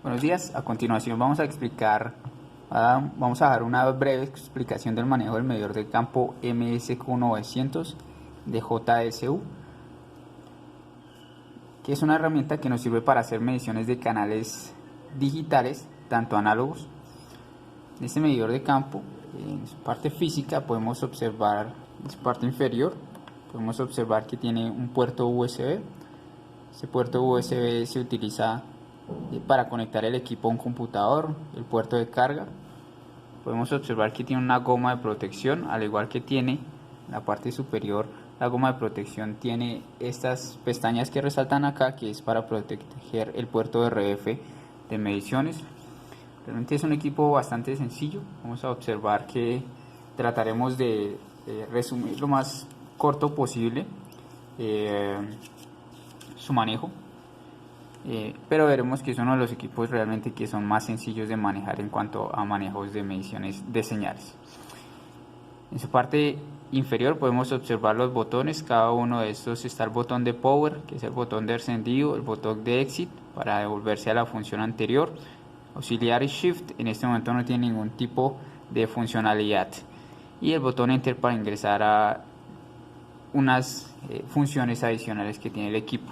Buenos días, a continuación vamos a dar una breve explicación del manejo del medidor de campo MSQ900 de JSU, que es una herramienta que nos sirve para hacer mediciones de canales digitales, tanto análogos. En este medidor de campo, en su parte física podemos observar, en su parte inferior, podemos observar que tiene un puerto USB. Este puerto USB se utiliza para conectar el equipo a un computador, el puerto de carga. Podemos observar que tiene una goma de protección, al igual que tiene en la parte superior. La goma de protección tiene estas pestañas que resaltan acá, que es para proteger el puerto de RF de mediciones. Realmente es un equipo bastante sencillo. Vamos a observar que trataremos de resumir lo más corto posible su manejo. Pero veremos que es uno de los equipos realmente que son más sencillos de manejar en cuanto a manejos de mediciones de señales. En su parte inferior podemos observar los botones. Cada uno de estos está el botón de power, que es el botón de encendido, el botón de exit para devolverse a la función anterior, auxiliar y shift. En este momento no tiene ningún tipo de funcionalidad, y el botón enter para ingresar a unas funciones adicionales que tiene el equipo.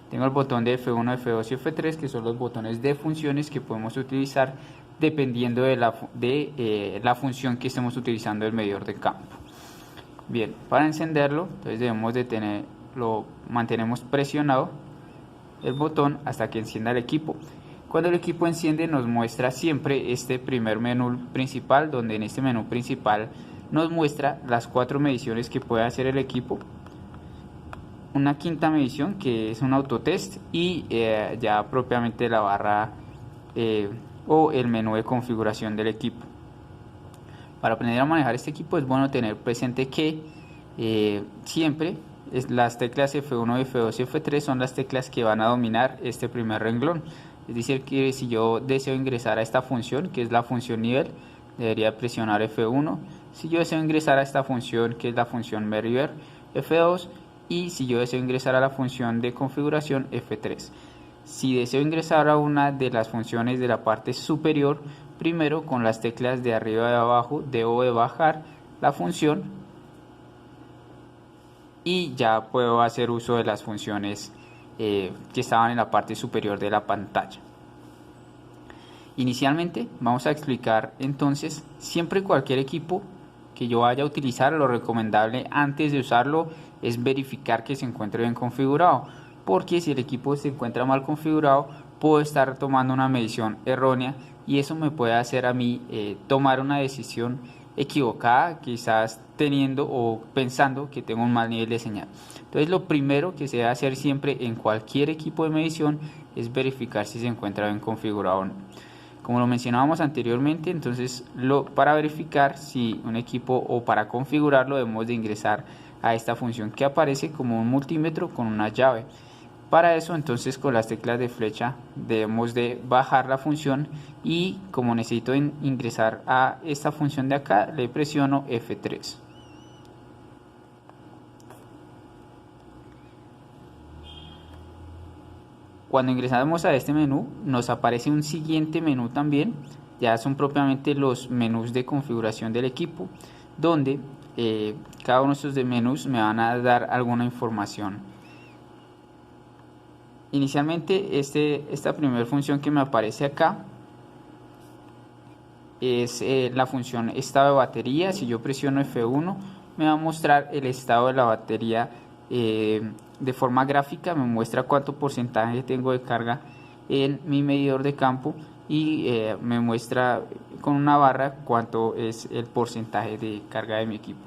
Tengo el botón de F1, F2 y F3, que son los botones de funciones que podemos utilizar dependiendo de la función que estemos utilizando el medidor de campo. Bien, para encenderlo, entonces debemos de mantenemos presionado el botón hasta que encienda el equipo. Cuando el equipo enciende, nos muestra siempre este primer menú principal, donde en este menú principal nos muestra las 4 mediciones que puede hacer el equipo, una quinta medición que es un autotest, y ya propiamente la barra o el menú de configuración del equipo. Para aprender a manejar este equipo es bueno tener presente que siempre las teclas F1, F2 y F3 son las teclas que van a dominar este primer renglón. Es decir, que si yo deseo ingresar a esta función, que es la función nivel, debería presionar F1. Si yo deseo ingresar a esta función, que es la función measure, F2. Y si yo deseo ingresar a la función de configuración, F3. Si deseo ingresar a una de las funciones de la parte superior, primero con las teclas de arriba y de abajo debo de bajar la función y ya puedo hacer uso de las funciones que estaban en la parte superior de la pantalla. Inicialmente vamos a explicar entonces, siempre cualquier equipo que yo vaya a utilizar, lo recomendable antes de usarlo es verificar que se encuentre bien configurado, porque si el equipo se encuentra mal configurado, puedo estar tomando una medición errónea y eso me puede hacer a mí tomar una decisión equivocada, quizás teniendo o pensando que tengo un mal nivel de señal. Entonces lo primero que se debe hacer siempre en cualquier equipo de medición es verificar si se encuentra bien configurado o no. Como lo mencionábamos anteriormente, entonces para verificar si un equipo o para configurarlo debemos de ingresar a esta función que aparece como un multímetro con una llave. Para eso entonces con las teclas de flecha debemos de bajar la función y como necesito ingresar a esta función de acá, le presiono F3. Cuando ingresamos a este menú nos aparece un siguiente menú también, ya son propiamente los menús de configuración del equipo, donde cada uno de estos menús me van a dar alguna información. Inicialmente esta primera función que me aparece acá es la función estado de batería. Si yo presiono F1 me va a mostrar el estado de la batería de forma gráfica, me muestra cuánto porcentaje tengo de carga en mi medidor de campo y me muestra con una barra cuánto es el porcentaje de carga de mi equipo.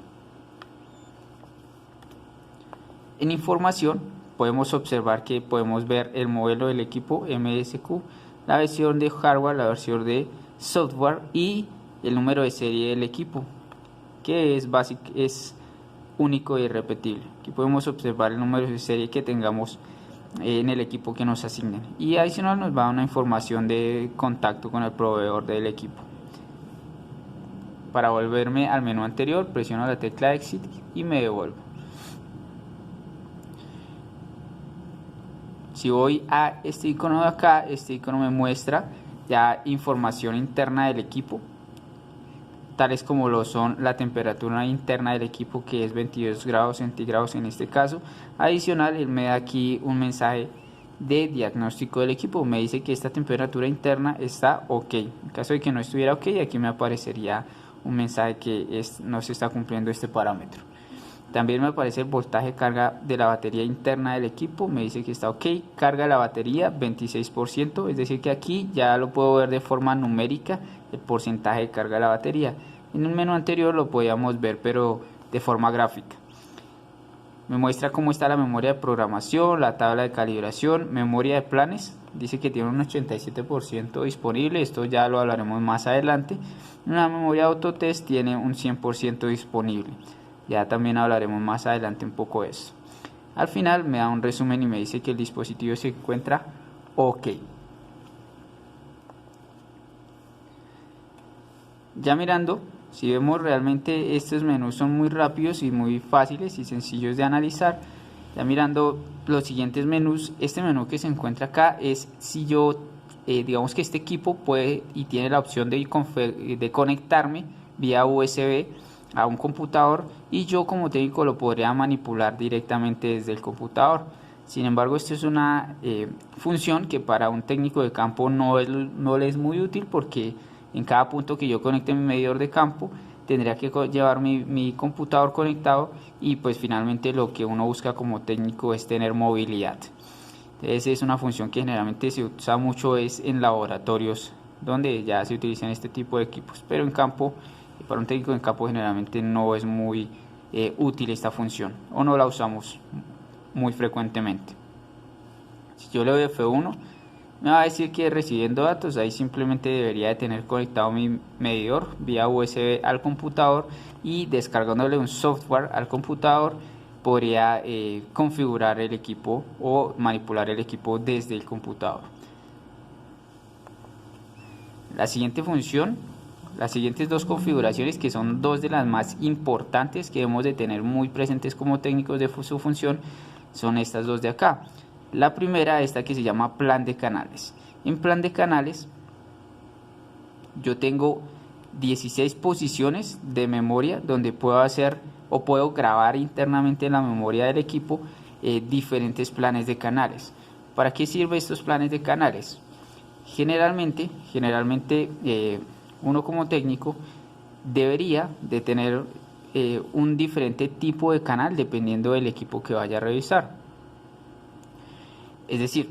En información podemos observar que podemos ver el modelo del equipo MSQ, la versión de hardware, la versión de software y el número de serie del equipo, que es único e irrepetible. Aquí podemos observar el número de serie que tengamos en el equipo que nos asignen, y adicional nos va una información de contacto con el proveedor del equipo. Para volverme al menú anterior presiono la tecla exit y me devuelvo. Si voy a este icono de acá, este icono me muestra ya información interna del equipo, tales como lo son la temperatura interna del equipo, que es 22 grados centígrados en este caso. Adicional, él me da aquí un mensaje de diagnóstico del equipo, me dice que esta temperatura interna está ok. En caso de que no estuviera ok, aquí me aparecería un mensaje que no se está cumpliendo este parámetro. También me aparece el voltaje carga de la batería interna del equipo, me dice que está ok. Carga de la batería 26%, es decir que aquí ya lo puedo ver de forma numérica el porcentaje de carga de la batería. En un menú anterior lo podíamos ver pero de forma gráfica. Me muestra cómo está la memoria de programación, la tabla de calibración, memoria de planes, dice que tiene un 87% disponible, esto ya lo hablaremos más adelante. La memoria de autotest tiene un 100% disponible. Ya también hablaremos más adelante un poco de eso. Al final me da un resumen y me dice que el dispositivo se encuentra ok. Ya mirando, si vemos realmente estos menús son muy rápidos y muy fáciles y sencillos de analizar. Ya mirando los siguientes menús, este menú que se encuentra acá es si yo, digamos que este equipo puede y tiene la opción de conectarme vía USB a un computador y yo como técnico lo podría manipular directamente desde el computador. Sin embargo, esto es una función que para un técnico de campo no le es muy útil, porque en cada punto que yo conecte mi medidor de campo tendría que llevar mi computador conectado, y pues finalmente lo que uno busca como técnico es tener movilidad. Entonces es una función que generalmente se usa mucho es en laboratorios donde ya se utilizan este tipo de equipos, pero en campo, para un técnico en campo generalmente no es muy útil esta función o no la usamos muy frecuentemente. Si yo le doy F1 me va a decir que recibiendo datos, ahí simplemente debería de tener conectado mi medidor vía USB al computador, y descargándole un software al computador podría configurar el equipo o manipular el equipo desde el computador. La siguiente función, las siguientes dos configuraciones, que son dos de las más importantes que debemos de tener muy presentes como técnicos de su función, son estas dos de acá. La primera, esta que se llama plan de canales. En plan de canales yo tengo 16 posiciones de memoria donde puedo hacer o puedo grabar internamente en la memoria del equipo diferentes planes de canales. ¿Para qué sirven estos planes de canales? Generalmente uno como técnico debería de tener un diferente tipo de canal dependiendo del equipo que vaya a revisar. Es decir,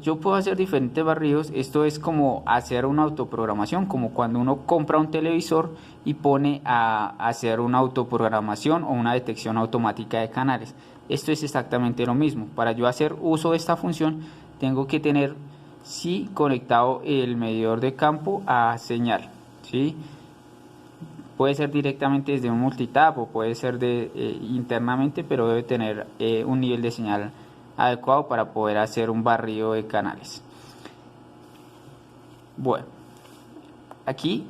yo puedo hacer diferentes barridos. Esto es como hacer una autoprogramación, como cuando uno compra un televisor y pone a hacer una autoprogramación o una detección automática de canales. Esto es exactamente lo mismo. Para yo hacer uso de esta función tengo que tener conectado el medidor de campo a señal, ¿sí? Puede ser directamente desde un multitap o puede ser internamente, pero debe tener un nivel de señal adecuado para poder hacer un barrido de canales. Bueno, aquí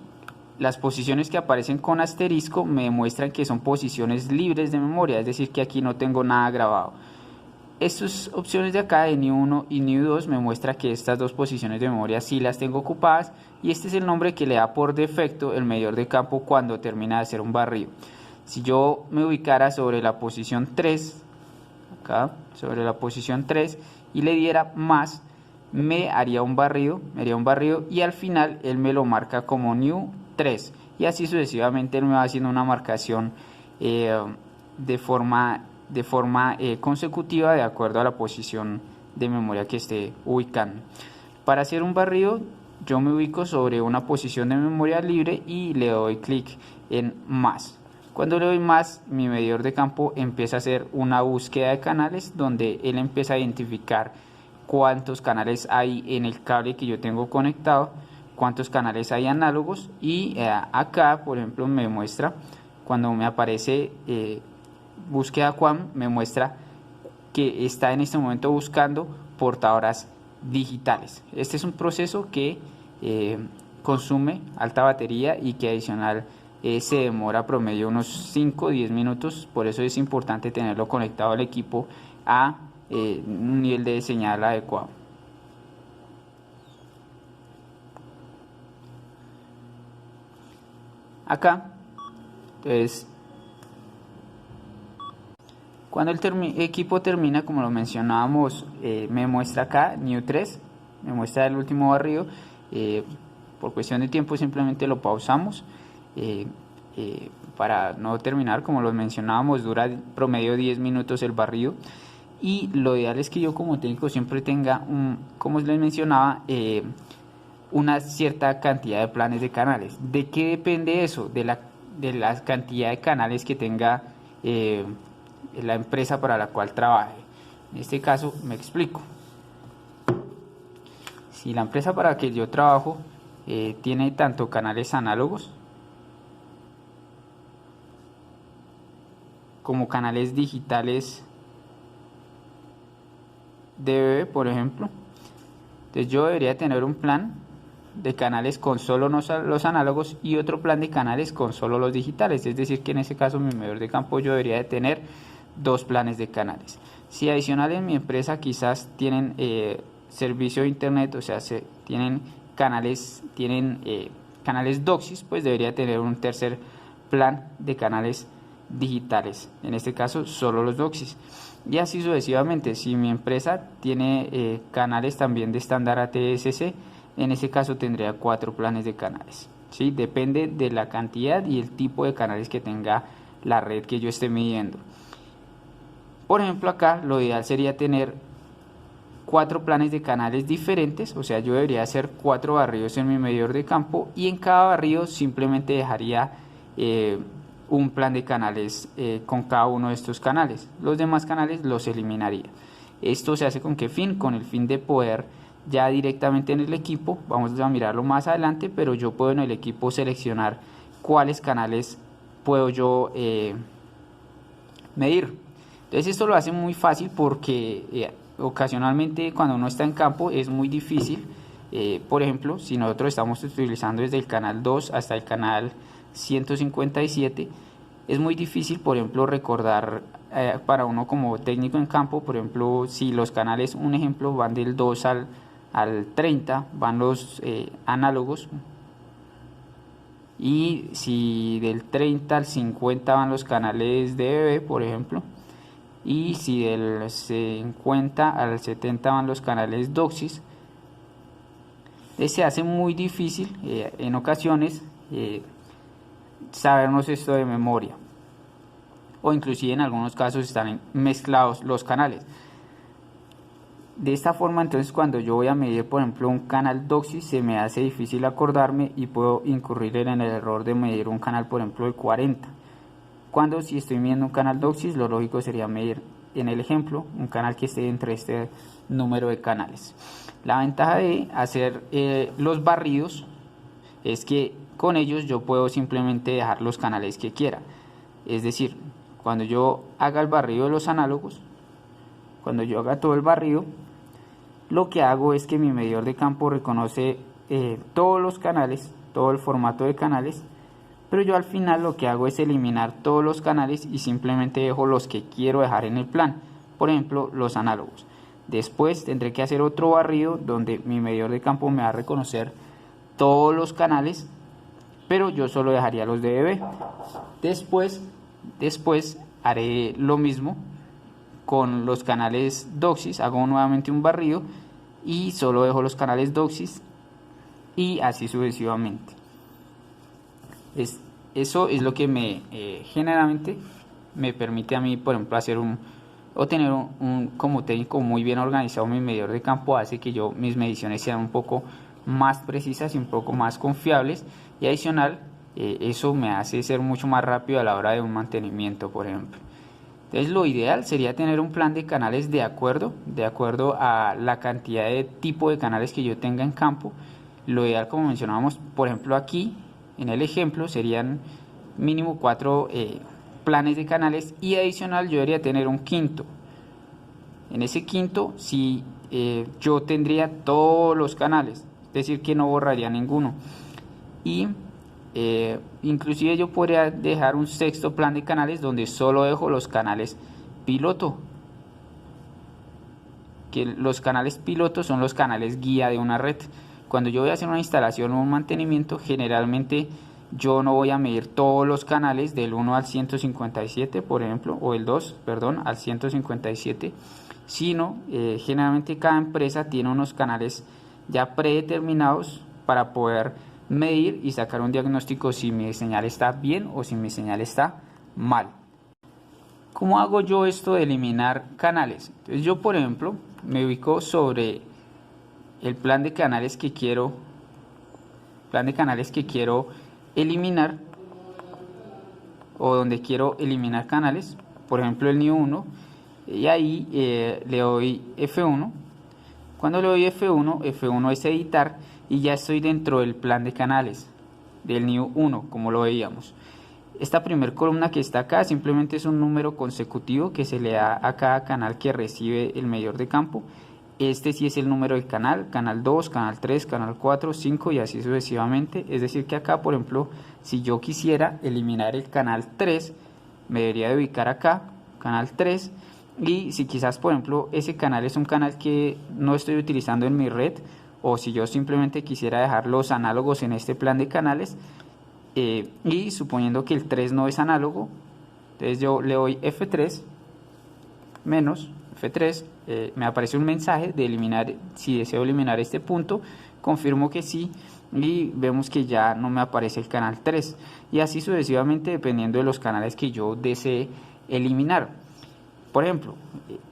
las posiciones que aparecen con asterisco me muestran que son posiciones libres de memoria, es decir que aquí no tengo nada grabado. Estas opciones de acá de NIU 1 y NIU 2 me muestra que estas dos posiciones de memoria sí las tengo ocupadas, y este es el nombre que le da por defecto el medidor de campo cuando termina de hacer un barrido. Si yo me ubicara sobre la posición 3, acá sobre la posición 3, y le diera más, me haría un barrido, y al final él me lo marca como NIU 3, y así sucesivamente él me va haciendo una marcación de forma consecutiva de acuerdo a la posición de memoria que esté ubicando. Para hacer un barrido yo me ubico sobre una posición de memoria libre y le doy clic en más. Cuando le doy más, mi medidor de campo empieza a hacer una búsqueda de canales donde él empieza a identificar cuántos canales hay en el cable que yo tengo conectado, cuántos canales hay análogos, y acá por ejemplo me muestra, cuando me aparece búsqueda QAM, me muestra que está en este momento buscando portadoras digitales. Este es un proceso que consume alta batería y que adicional se demora promedio unos 5 o 10 minutos, por eso es importante tenerlo conectado al equipo a un nivel de señal adecuado. Acá, entonces, cuando el equipo termina, como lo mencionábamos, me muestra acá New 3, me muestra el último barrido. Por cuestión de tiempo simplemente lo pausamos para no terminar. Como lo mencionábamos, dura promedio 10 minutos el barrido, y lo ideal es que yo como técnico siempre tenga, como les mencionaba, una cierta cantidad de planes de canales. ¿De qué depende eso? De la cantidad de canales que tenga la empresa para la cual trabaje. En este caso me explico. Si la empresa para la que yo trabajo tiene tanto canales análogos como canales digitales DVB, por ejemplo, entonces yo debería tener un plan de canales con solo los análogos y otro plan de canales con solo los digitales. Es decir, que en ese caso mi medidor de campo yo debería de tener 2 planes de canales. Si adicional en mi empresa quizás tienen servicio de internet, o sea, tienen canales DOCSIS, pues debería tener un tercer plan de canales digitales, en este caso solo los DOCSIS, y así sucesivamente. Si mi empresa tiene canales también de estándar ATSC, en ese caso tendría 4 planes de canales, ¿sí? Depende de la cantidad y el tipo de canales que tenga la red que yo esté midiendo. Por ejemplo, acá lo ideal sería tener 4 planes de canales diferentes, o sea, yo debería hacer 4 barridos en mi medidor de campo, y en cada barrido simplemente dejaría un plan de canales con cada uno de estos canales. Los demás canales los eliminaría. Esto se hace con qué fin? Con el fin de poder ya directamente en el equipo, vamos a mirarlo más adelante, pero yo puedo en el equipo seleccionar cuáles canales puedo yo medir. Entonces esto lo hace muy fácil porque ocasionalmente cuando uno está en campo es muy difícil. Por ejemplo, si nosotros estamos utilizando desde el canal 2 hasta el canal 157, es muy difícil, por ejemplo, recordar para uno como técnico en campo, por ejemplo, si los canales, un ejemplo, van del 2 al 30, van los análogos, y si del 30 al 50 van los canales DVB, por ejemplo, y si del 50 al 70 van los canales DOCSIS, se hace muy difícil en ocasiones sabernos esto de memoria, o inclusive en algunos casos están mezclados los canales. De esta forma, entonces, cuando yo voy a medir, por ejemplo, un canal DOCSIS, se me hace difícil acordarme y puedo incurrir en el error de medir un canal, por ejemplo, de 40. Cuando si estoy midiendo un canal DOCSIS, lo lógico sería medir, en el ejemplo, un canal que esté entre este número de canales. La ventaja de hacer los barridos es que con ellos yo puedo simplemente dejar los canales que quiera. Es decir, cuando yo haga el barrido de los análogos, cuando yo haga todo el barrido, lo que hago es que mi medidor de campo reconoce todos los canales, todo el formato de canales, pero yo al final lo que hago es eliminar todos los canales y simplemente dejo los que quiero dejar en el plan, por ejemplo, los análogos. Después tendré que hacer otro barrido donde mi medidor de campo me va a reconocer todos los canales, pero yo solo dejaría los DVB. Después haré lo mismo con los canales DOCSIS, hago nuevamente un barrido y solo dejo los canales DOCSIS, y así sucesivamente. Eso es lo que generalmente me permite a mí, por ejemplo, hacer tener como técnico muy bien organizado mi medidor de campo. Hace que mis mediciones sean un poco más precisas y un poco más confiables, y adicional eso me hace ser mucho más rápido a la hora de un mantenimiento, por ejemplo. Entonces lo ideal sería tener un plan de canales de acuerdo a la cantidad de tipo de canales que yo tenga en campo. Lo ideal, como mencionábamos, por ejemplo aquí en el ejemplo, serían mínimo 4 planes de canales, y adicional yo debería tener un quinto. En ese quinto yo tendría todos los canales, es decir, que no borraría ninguno, y inclusive yo podría dejar un sexto plan de canales donde solo dejo los canales piloto. que los canales pilotos son los canales guía de una red. Cuando yo voy a hacer una instalación o un mantenimiento, generalmente yo no voy a medir todos los canales del 1 al 157, por ejemplo, o el 2, perdón, al 157, sino generalmente cada empresa tiene unos canales ya predeterminados para poder medir y sacar un diagnóstico si mi señal está bien o si mi señal está mal. ¿Cómo hago yo esto de eliminar canales? Entonces yo, por ejemplo, me ubico sobre el plan de canales que quiero eliminar, o donde quiero eliminar canales, por ejemplo el NIO 1, y ahí le doy F1. Cuando le doy F1 es editar, y ya estoy dentro del plan de canales del NIO 1, como lo veíamos. Esta primera columna que está acá simplemente es un número consecutivo que se le da a cada canal que recibe el medidor de campo. Este sí es el número del canal, canal 2, canal 3, canal 4, 5 y así sucesivamente. Es decir que acá, por ejemplo, si yo quisiera eliminar el canal 3, me debería de ubicar acá, canal 3. Y si quizás, por ejemplo, ese canal es un canal que no estoy utilizando en mi red, o si yo simplemente quisiera dejar los análogos en este plan de canales, y suponiendo que el 3 no es análogo, entonces yo le doy F3 menos F3, me aparece un mensaje de eliminar. Si deseo eliminar este punto, confirmo que sí, y vemos que ya no me aparece el canal 3, y así sucesivamente dependiendo de los canales que yo desee eliminar. Por ejemplo,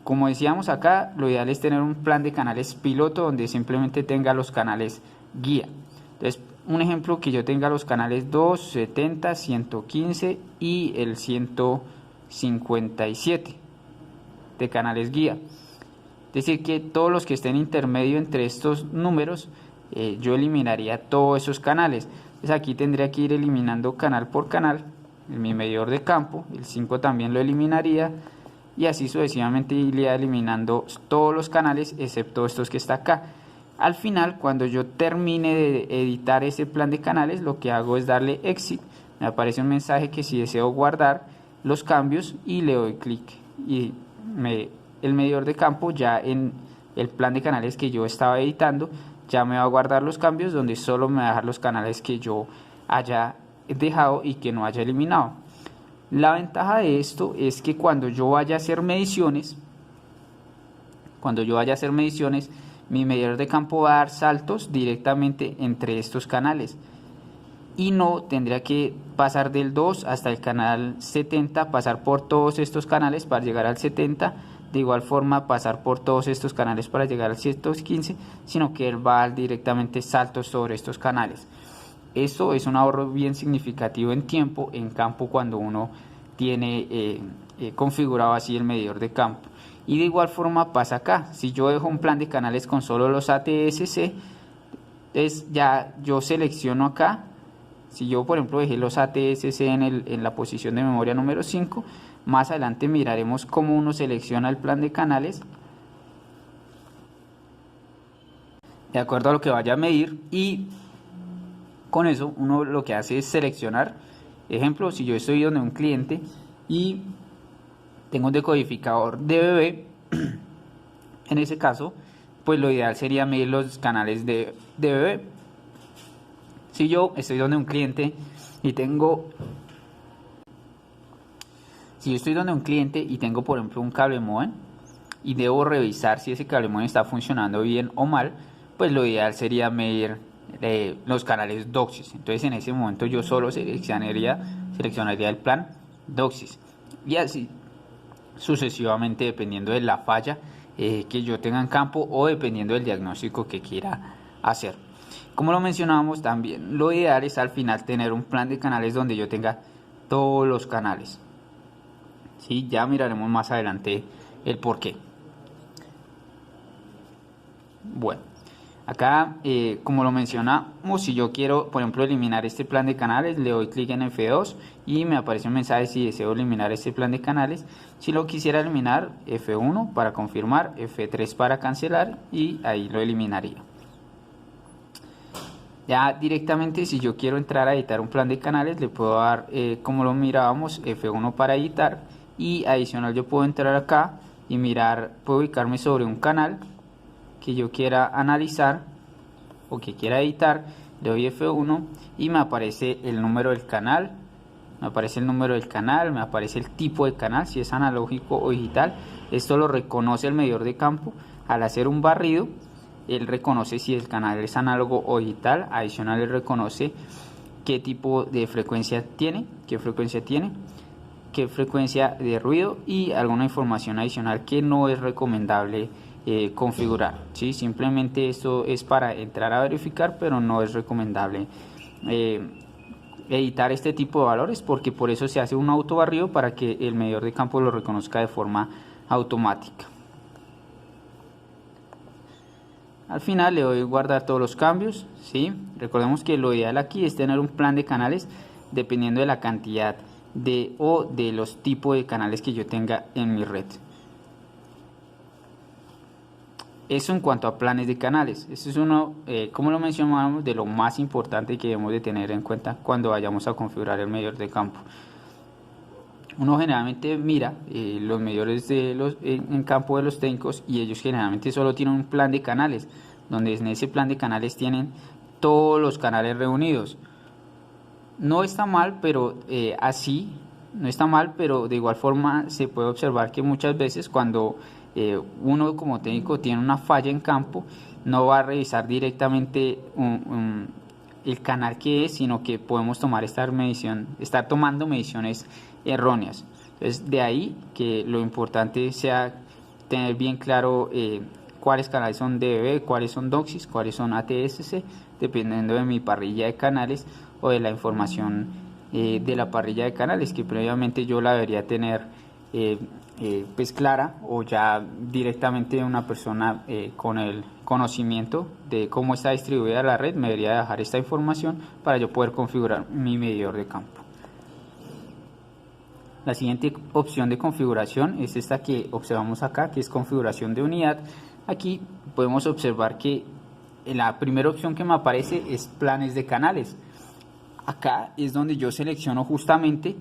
como decíamos acá, lo ideal es tener un plan de canales piloto donde simplemente tenga los canales guía. Entonces, un ejemplo, que yo tenga los canales 2, 70, 115 y el 157 de canales guía. Es decir, que todos los que estén intermedio entre estos números, yo eliminaría todos esos canales. Entonces aquí tendría que ir eliminando canal por canal. En mi medidor de campo, el 5 también lo eliminaría, y así sucesivamente iría eliminando todos los canales excepto estos que está acá. Al final, cuando yo termine de editar ese plan de canales, lo que hago es darle exit. Me aparece un mensaje que si deseo guardar los cambios, y le doy clic, y el medidor de campo ya en el plan de canales que yo estaba editando ya me va a guardar los cambios, donde solo me va a dejar los canales que yo haya dejado y que no haya eliminado. La ventaja de esto es que cuando yo vaya a hacer mediciones, mi medidor de campo va a dar saltos directamente entre estos canales, y no tendría que pasar del 2 hasta el canal 70, pasar por todos estos canales para llegar al 70, de igual forma pasar por todos estos canales para llegar al 115, sino que él va a dar directamente saltos sobre estos canales. Esto es un ahorro bien significativo en tiempo en campo cuando uno tiene configurado así el medidor de campo. Y de igual forma pasa acá. Si yo dejo un plan de canales con solo los ATSC, es ya yo selecciono acá. Si yo, por ejemplo, dejé los ATSC en la posición de memoria número 5, más adelante miraremos cómo uno selecciona el plan de canales de acuerdo a lo que vaya a medir, y con eso uno lo que hace es seleccionar. Ejemplo, si yo estoy donde un cliente y tengo un decodificador DBB, en ese caso, pues lo ideal sería medir los canales de DBB. Si yo estoy donde un cliente y tengo, por ejemplo, un cable modem, y debo revisar si ese cable modem está funcionando bien o mal, pues lo ideal sería medir los canales DOCSIS. Entonces en ese momento yo solo seleccionaría el plan DOCSIS, y así sucesivamente dependiendo de la falla que yo tenga en campo, o dependiendo del diagnóstico que quiera hacer. Como lo mencionábamos también, lo ideal es al final tener un plan de canales donde yo tenga todos los canales. ¿Sí? Ya miraremos más adelante el por qué. Bueno, acá como lo mencionamos, si yo quiero, por ejemplo, eliminar este plan de canales, le doy clic en F2 y me aparece un mensaje si deseo eliminar este plan de canales. Si lo quisiera eliminar, F1 para confirmar, F3 para cancelar, y ahí lo eliminaría. Ya directamente, si yo quiero entrar a editar un plan de canales, le puedo dar, como lo mirábamos, F1 para editar, y adicional yo puedo entrar acá y mirar, puedo ubicarme sobre un canal que yo quiera analizar o que quiera editar, le doy F1 y me aparece el número del canal, me aparece el tipo de canal, si es analógico o digital. Esto lo reconoce el medidor de campo. Al hacer un barrido, él reconoce si el canal es análogo o digital. Adicional, él reconoce qué tipo de frecuencia tiene, qué frecuencia de ruido y alguna información adicional que no es recomendable configurar, ¿sí? Simplemente esto es para entrar a verificar, pero no es recomendable editar este tipo de valores, porque por eso se hace un autobarrido para que el medidor de campo lo reconozca de forma automática. Al final le doy guardar todos los cambios, ¿sí? Recordemos que lo ideal aquí es tener un plan de canales dependiendo de la cantidad de los tipos de canales que yo tenga en mi red. Eso en cuanto a planes de canales. Esto es uno, como lo mencionamos, de lo más importante que debemos de tener en cuenta cuando vayamos a configurar el medidor de campo. Uno generalmente mira los medidores en campo de los técnicos y ellos generalmente solo tienen un plan de canales, donde en ese plan de canales tienen todos los canales reunidos. No está mal, pero no está mal, pero de igual forma se puede observar que muchas veces cuando uno como técnico tiene una falla en campo, no va a revisar directamente el canal que es, sino que podemos estar tomando mediciones erróneas. Entonces, de ahí que lo importante sea tener bien claro cuáles canales son DBB, cuáles son DOCSIS, cuáles son ATSC, dependiendo de mi parrilla de canales o de la información de la parrilla de canales que previamente yo la debería tener pues clara, o ya directamente una persona con el conocimiento de cómo está distribuida la red me debería dejar esta información para yo poder configurar mi medidor de campo. La siguiente opción de configuración es esta que observamos acá, que es configuración de unidad. Aquí podemos observar que la primera opción que me aparece es planes de canales. Acá es donde yo selecciono justamente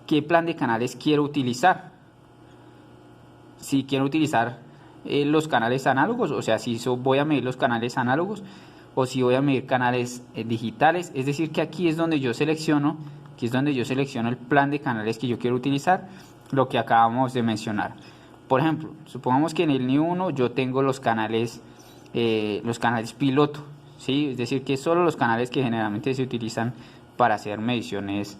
qué plan de canales quiero utilizar. Si quiero utilizar los canales análogos, o sea, si voy a medir los canales análogos o si voy a medir canales digitales. Es decir, que aquí es donde yo selecciono el plan de canales que yo quiero utilizar, lo que acabamos de mencionar. Por ejemplo, supongamos que en el NIU 1 yo tengo los canales piloto, ¿sí? Es decir, que solo los canales que generalmente se utilizan para hacer mediciones,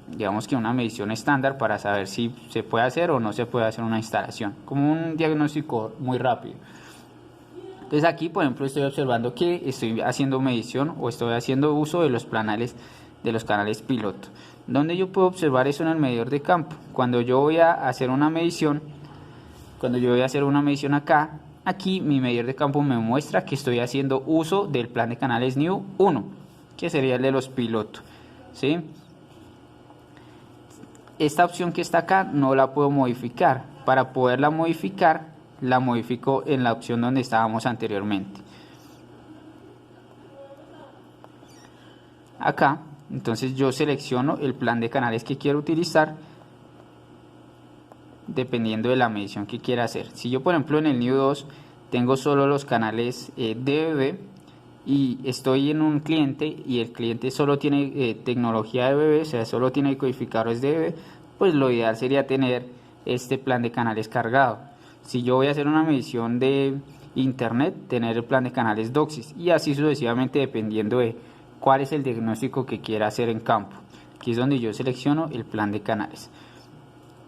digamos que una medición estándar para saber si se puede hacer o no se puede hacer una instalación, como un diagnóstico muy rápido. Entonces aquí, por ejemplo, estoy observando que estoy haciendo medición o estoy haciendo uso de los canales piloto. ¿Dónde yo puedo observar eso? En el medidor de campo. Cuando yo voy a hacer una medición acá, aquí mi medidor de campo me muestra que estoy haciendo uso del plan de canales NIU 1, que sería el de los pilotos, ¿sí? Esta opción que está acá no la puedo modificar. Para poderla modificar, la modifico en la opción donde estábamos anteriormente. Acá, entonces yo selecciono el plan de canales que quiero utilizar dependiendo de la medición que quiera hacer. Si yo, por ejemplo, en el NIU 2 tengo solo los canales DBB y estoy en un cliente y el cliente solo tiene tecnología DBB, o sea, solo tiene codificadores DBB, pues lo ideal sería tener este plan de canales cargado. Si yo voy a hacer una medición de internet, tener el plan de canales DOCSIS y así sucesivamente dependiendo de cuál es el diagnóstico que quiera hacer en campo. Aquí es donde yo selecciono el plan de canales.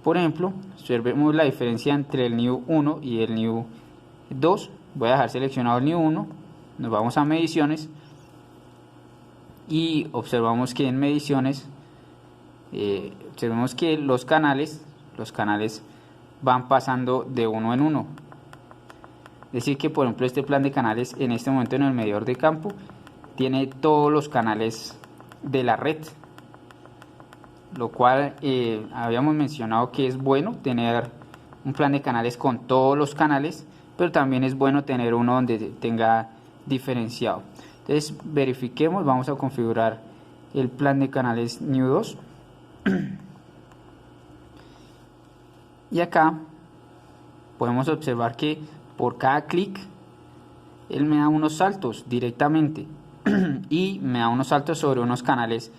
Por ejemplo, observemos la diferencia entre el NIU 1 y el NIU 2. Voy a dejar seleccionado el NIU 1, nos vamos a mediciones y observamos que en mediciones observemos que los canales van pasando de uno en uno. Es decir que, por ejemplo, este plan de canales en este momento en el medidor de campo tiene todos los canales de la red, lo cual habíamos mencionado que es bueno tener un plan de canales con todos los canales, pero también es bueno tener uno donde tenga diferenciado. Entonces verifiquemos, vamos a configurar el plan de canales NIU 2 y acá podemos observar que por cada clic él me da unos saltos directamente y me da unos saltos sobre unos canales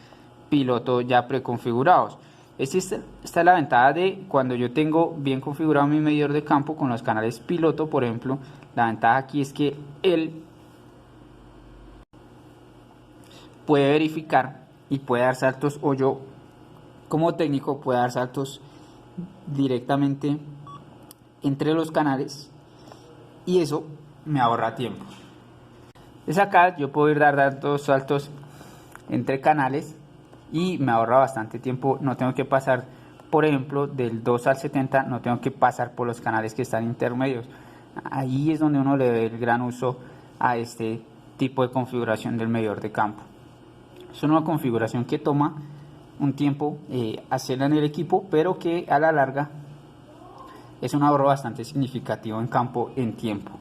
piloto ya preconfigurados. Esta es la ventaja de cuando yo tengo bien configurado mi medidor de campo con los canales piloto, por ejemplo. La ventaja aquí es que él puede verificar y puede dar saltos, o yo como técnico puedo dar saltos directamente entre los canales, y eso me ahorra tiempo. Entonces acá yo puedo ir dando saltos entre canales y me ahorra bastante tiempo. No tengo que pasar, por ejemplo, del 2 al 70, no tengo que pasar por los canales que están intermedios. Ahí es donde uno le ve el gran uso a este tipo de configuración del medidor de campo. Es una configuración que toma un tiempo hacerla en el equipo, pero que a la larga es un ahorro bastante significativo en campo en tiempo.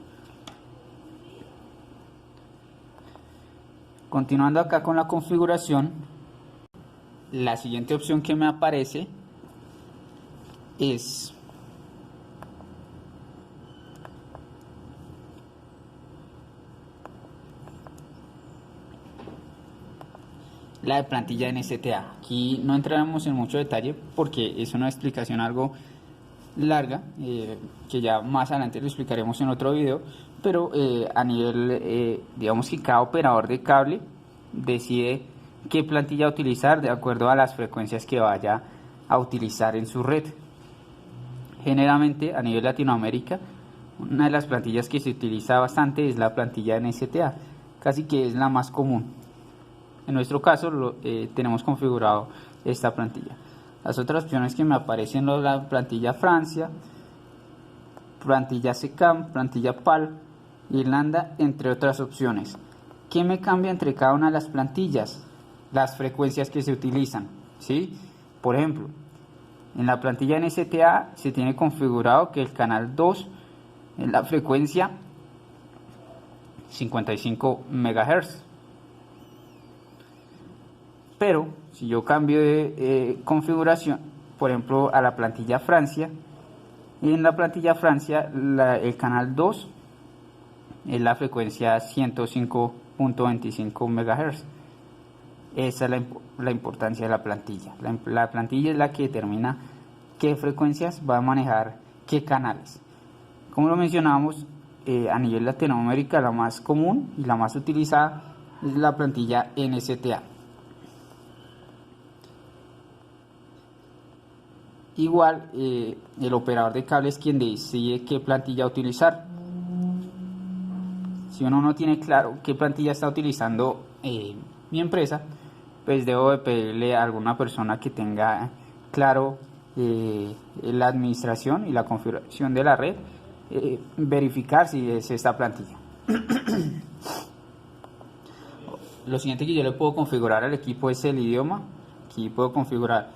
Continuando acá con la configuración, la siguiente opción que me aparece es la de plantilla NSTA. Aquí no entraremos en mucho detalle porque es una explicación algo larga, que ya más adelante lo explicaremos en otro video, pero a nivel, digamos que cada operador de cable decide qué plantilla utilizar de acuerdo a las frecuencias que vaya a utilizar en su red. Generalmente a nivel Latinoamérica, una de las plantillas que se utiliza bastante es la plantilla NSTA, casi que es la más común. En nuestro caso tenemos configurado esta plantilla. Las otras opciones que me aparecen son la plantilla Francia, plantilla SECAM, plantilla PAL, Irlanda, entre otras opciones. ¿Qué me cambia entre cada una de las plantillas? Las frecuencias que se utilizan, ¿sí? Por ejemplo, en la plantilla NSTA se tiene configurado que el canal 2 en la frecuencia 55 MHz. Pero si yo cambio de configuración, por ejemplo a la plantilla Francia, y en la plantilla Francia el canal 2 es la frecuencia 105.25 MHz. Esa es la importancia de la plantilla. La plantilla es la que determina qué frecuencias va a manejar qué canales. Como lo mencionamos, a nivel Latinoamérica la más común y la más utilizada es la plantilla NSTA. Igual el operador de cable es quien decide qué plantilla utilizar. Si uno no tiene claro qué plantilla está utilizando mi empresa, pues debo de pedirle a alguna persona que tenga claro la administración y la configuración de la red, verificar si es esta plantilla. Lo siguiente que yo le puedo configurar al equipo es el idioma. Aquí puedo configurar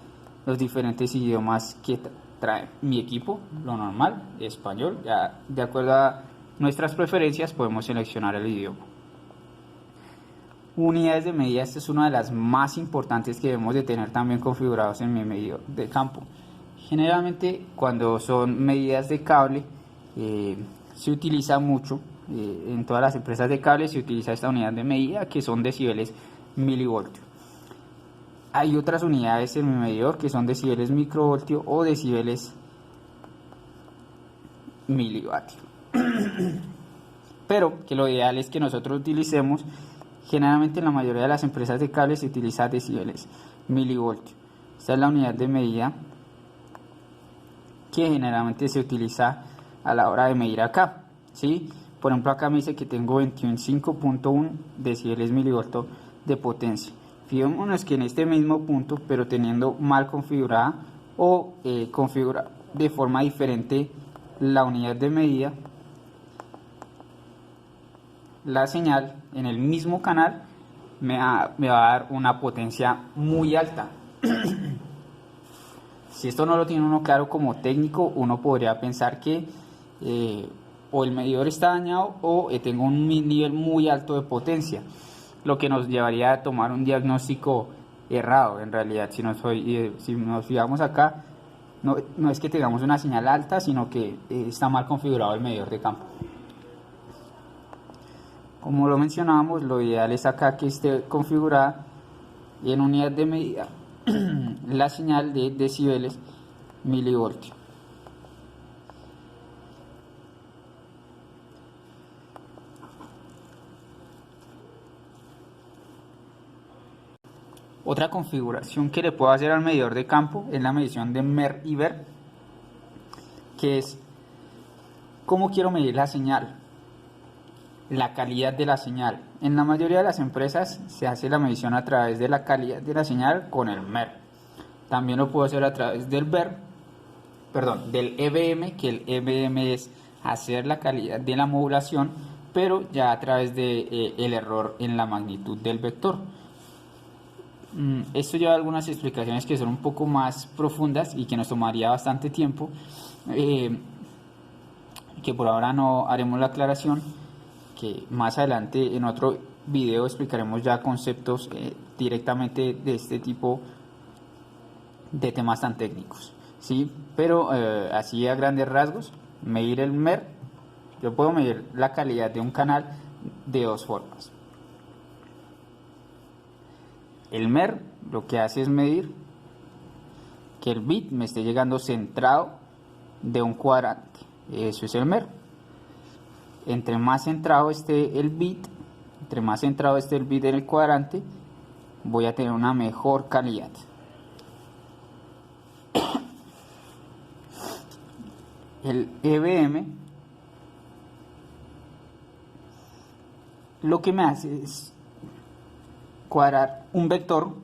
los diferentes idiomas que trae mi equipo, lo normal, español. Ya de acuerdo a nuestras preferencias podemos seleccionar el idioma. Unidades de medida, esta es una de las más importantes que debemos de tener también configurados en mi medidor de campo. Generalmente cuando son medidas de cable se utiliza mucho, en todas las empresas de cable se utiliza esta unidad de medida que son decibeles milivoltio. Hay otras unidades en mi medidor que son decibeles microvoltio o decibeles milivatio. Pero que lo ideal es que nosotros utilicemos, generalmente en la mayoría de las empresas de cable se utiliza decibeles milivoltio. Esta es la unidad de medida que generalmente se utiliza a la hora de medir acá, ¿sí? Por ejemplo, acá me dice que tengo 25.1 decibeles milivoltio de potencia. Fijémonos que en este mismo punto, pero teniendo mal configurada o configurada de forma diferente la unidad de medida, la señal en el mismo canal me va a dar una potencia muy alta. Si esto no lo tiene uno claro como técnico, uno podría pensar que o el medidor está dañado o tengo un nivel muy alto de potencia, lo que nos llevaría a tomar un diagnóstico errado. En realidad, si nos fijamos acá, no es que tengamos una señal alta, sino que está mal configurado el medidor de campo. Como lo mencionábamos, lo ideal es acá que esté configurada y en unidad de medida la señal de decibeles milivoltio. Otra configuración que le puedo hacer al medidor de campo es la medición de MER y VER, que es cómo quiero medir la señal, la calidad de la señal. En la mayoría de las empresas se hace la medición a través de la calidad de la señal con el MER. También lo puedo hacer a través del del EBM, que el EBM es hacer la calidad de la modulación, pero ya a través de el error en la magnitud del vector. Esto lleva algunas explicaciones que son un poco más profundas y que nos tomaría bastante tiempo, que por ahora no haremos la aclaración, que más adelante en otro video explicaremos ya conceptos directamente de este tipo de temas tan técnicos, ¿sí? Pero así a grandes rasgos, medir el MER, yo puedo medir la calidad de un canal de dos formas. El MER lo que hace es medir que el bit me esté llegando centrado de un cuadrante. Eso es el MER. Entre más centrado esté el bit, en el cuadrante, voy a tener una mejor calidad. El EBM lo que me hace es cuadrar un vector